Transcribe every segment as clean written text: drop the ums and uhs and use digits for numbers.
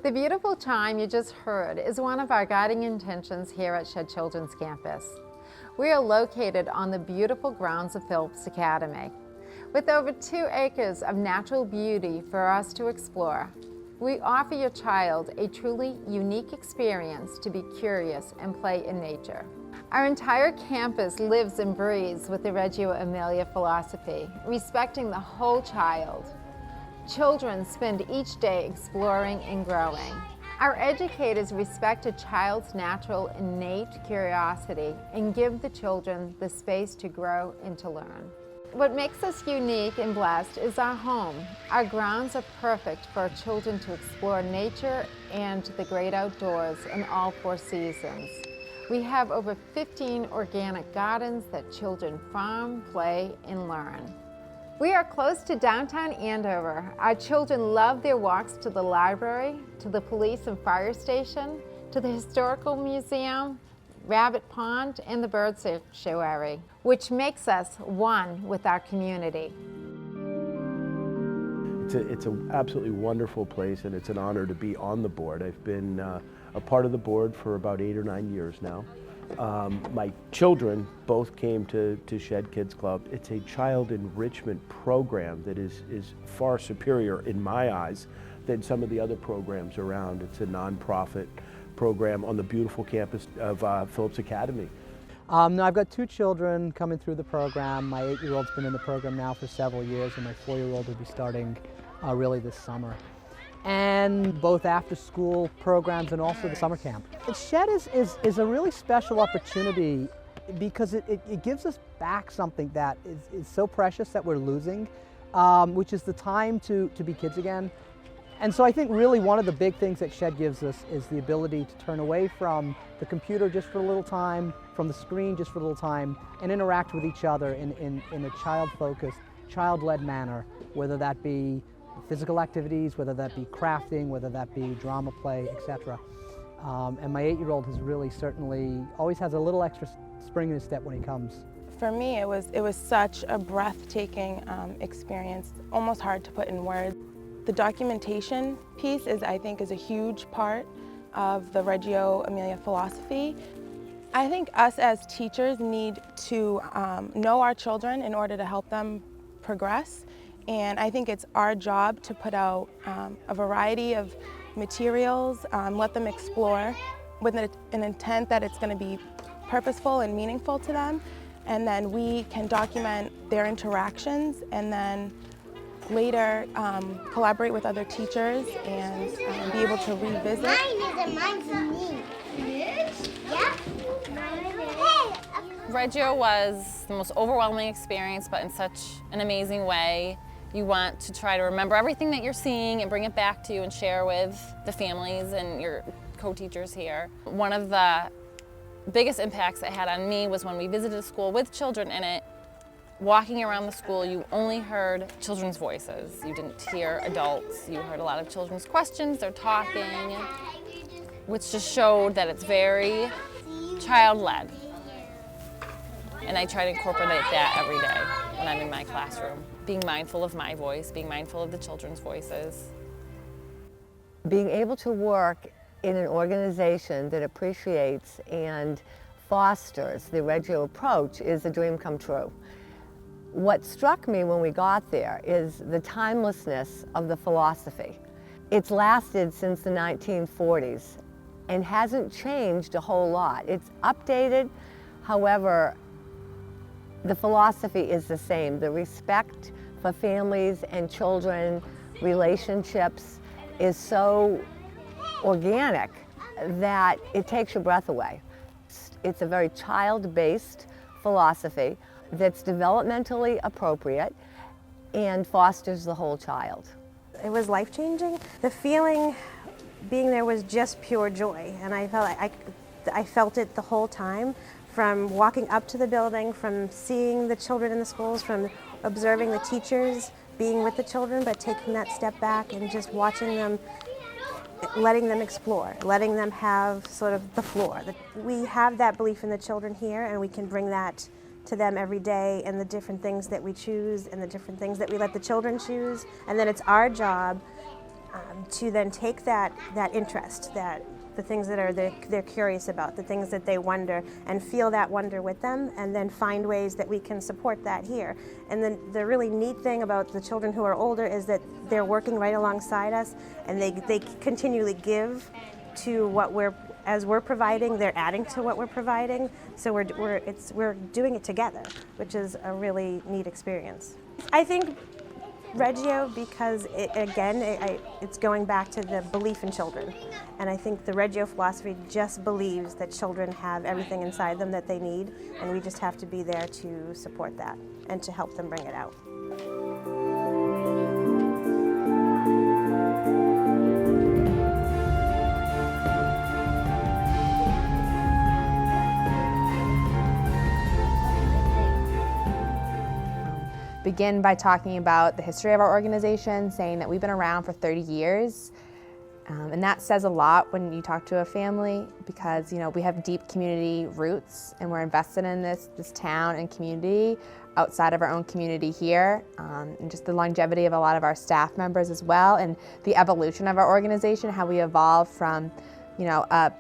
The beautiful chime you just heard is one of our guiding intentions here at Shed Children's Campus. We are located on the beautiful grounds of Phillips Academy. With over 2 acres of natural beauty for us to explore, we offer your child a truly unique experience to be curious and play in nature. Our entire campus lives and breathes with the Reggio Emilia philosophy, respecting the whole child. Children spend each day exploring and growing. Our educators respect a child's natural, innate curiosity and give the children the space to grow and to learn. What makes us unique and blessed is our home. Our grounds are perfect for our children to explore nature and the great outdoors in all 4 seasons. We have over 15 organic gardens that children farm, play, and learn. We are close to downtown Andover. Our children love their walks to the library, to the police and fire station, to the historical museum, Rabbit Pond, and the bird sanctuary, which makes us one with our community. It's an absolutely wonderful place, and it's an honor to be on the board. I've been a part of the board for about 8 or 9 years now. My children both came to Shed Kids Club. It's a child enrichment program that is far superior in my eyes than some of the other programs around. It's a nonprofit program on the beautiful campus of Phillips Academy. No, I've got 2 children coming through the program. My 8-year-old's been in the program now for several years, and my 4-year-old will be starting really this summer. And both after-school programs and also the summer camp. Shed is a really special opportunity because it gives us back something that is so precious that we're losing, which is the time to be kids again. And so I think really one of the big things that Shed gives us is the ability to turn away from the computer just for a little time, from the screen just for a little time, and interact with each other in a child-focused, child-led manner, whether that be physical activities, whether that be crafting, whether that be drama play, etc. And my 8-year-old has really certainly always has a little extra spring in his step when he comes. For me, it was such a breathtaking experience, almost hard to put in words. The documentation piece I think is a huge part of the Reggio Emilia philosophy. I think us as teachers need to know our children in order to help them progress. And I think it's our job to put out a variety of materials, let them explore with an intent that it's going to be purposeful and meaningful to them. And then we can document their interactions and then later collaborate with other teachers and be able to revisit. Reggio was the most overwhelming experience, but in such an amazing way. You want to try to remember everything that you're seeing and bring it back to you and share with the families and your co-teachers here. One of the biggest impacts it had on me was when we visited a school with children in it. Walking around the school, you only heard children's voices. You didn't hear adults. You heard a lot of children's questions, they're talking, which just showed that it's very child-led. And I try to incorporate that every day when I'm in my classroom. Being mindful of my voice, being mindful of the children's voices. Being able to work in an organization that appreciates and fosters the Reggio approach is a dream come true. What struck me when we got there is the timelessness of the philosophy. It's lasted since the 1940s and hasn't changed a whole lot. It's updated, however, the philosophy is the same. The respect for families and children, relationships is so organic that it takes your breath away. It's a very child-based philosophy that's developmentally appropriate and fosters the whole child. It was life-changing. The feeling being there was just pure joy, and I felt it the whole time, from walking up to the building, from seeing the children in the schools, from observing the teachers, being with the children, but taking that step back and just watching them, letting them explore, letting them have sort of the floor. We have that belief in the children here, and we can bring that to them every day, and the different things that we choose and the different things that we let the children choose. And then it's our job to then take that interest, the things that they're curious about, the things that they wonder, and feel that wonder with them, and then find ways that we can support that here. And then the really neat thing about the children who are older is that they're working right alongside us, and they continually give to what we're providing. They're adding to what we're providing, so we're doing it together, which is a really neat experience. I think Reggio, because it's going back to the belief in children. And I think the Reggio philosophy just believes that children have everything inside them that they need, and we just have to be there to support that and to help them bring it out. Begin by talking about the history of our organization, saying that we've been around for 30 years. And that says a lot when you talk to a family, because we have deep community roots, and we're invested in this town and community outside of our own community here, and just the longevity of a lot of our staff members as well, and the evolution of our organization, how we evolved from a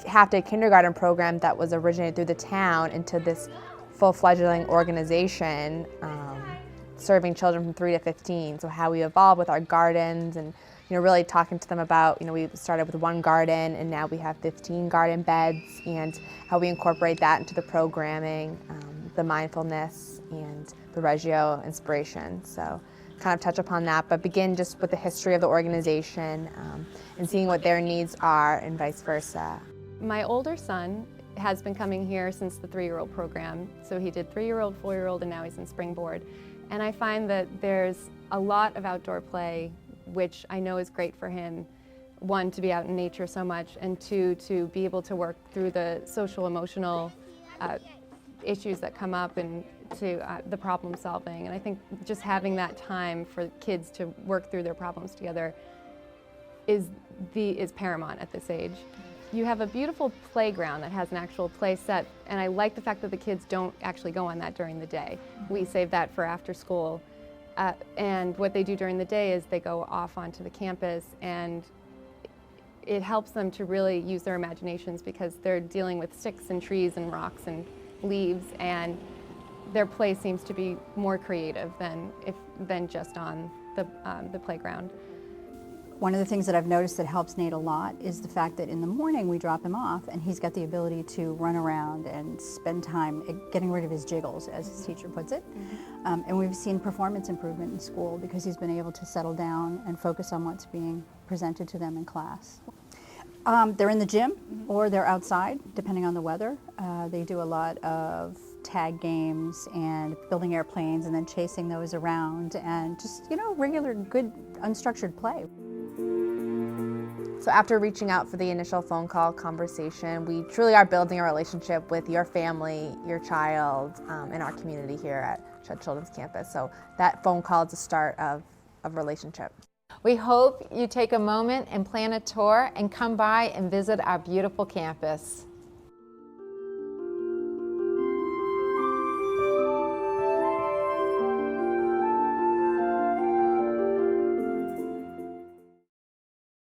half-day kindergarten program that was originated through the town into this full-fledged organization serving children from 3 to 15. So how we evolved with our gardens, and really talking to them about, we started with 1 garden and now we have 15 garden beds, and how we incorporate that into the programming, the mindfulness and the Reggio inspiration. So kind of touch upon that, but begin just with the history of the organization and seeing what their needs are and vice versa. My older son has been coming here since the 3-year-old program. So he did 3-year-old, 4-year-old, and now he's in springboard. And I find that there's a lot of outdoor play, which I know is great for him. 1, to be out in nature so much, and 2, to be able to work through the social, emotional issues that come up, and to the problem solving. And I think just having that time for kids to work through their problems together is paramount at this age. You have a beautiful playground that has an actual play set, and I like the fact that the kids don't actually go on that during the day. We save that for after school. And what they do during the day is they go off onto the campus, and it helps them to really use their imaginations, because they're dealing with sticks and trees and rocks and leaves, and their play seems to be more creative than just on the playground. One of the things that I've noticed that helps Nate a lot is the fact that in the morning we drop him off, and he's got the ability to run around and spend time getting rid of his jiggles, as his teacher puts it. And we've seen performance improvement in school because he's been able to settle down and focus on what's being presented to them in class. They're in the gym or they're outside, depending on the weather. They do a lot of tag games and building airplanes and then chasing those around, and just, regular, good, unstructured play. So after reaching out for the initial phone call conversation, we truly are building a relationship with your family, your child, and our community here at Shed Children's Campus. So that phone call is the start of a relationship. We hope you take a moment and plan a tour and come by and visit our beautiful campus.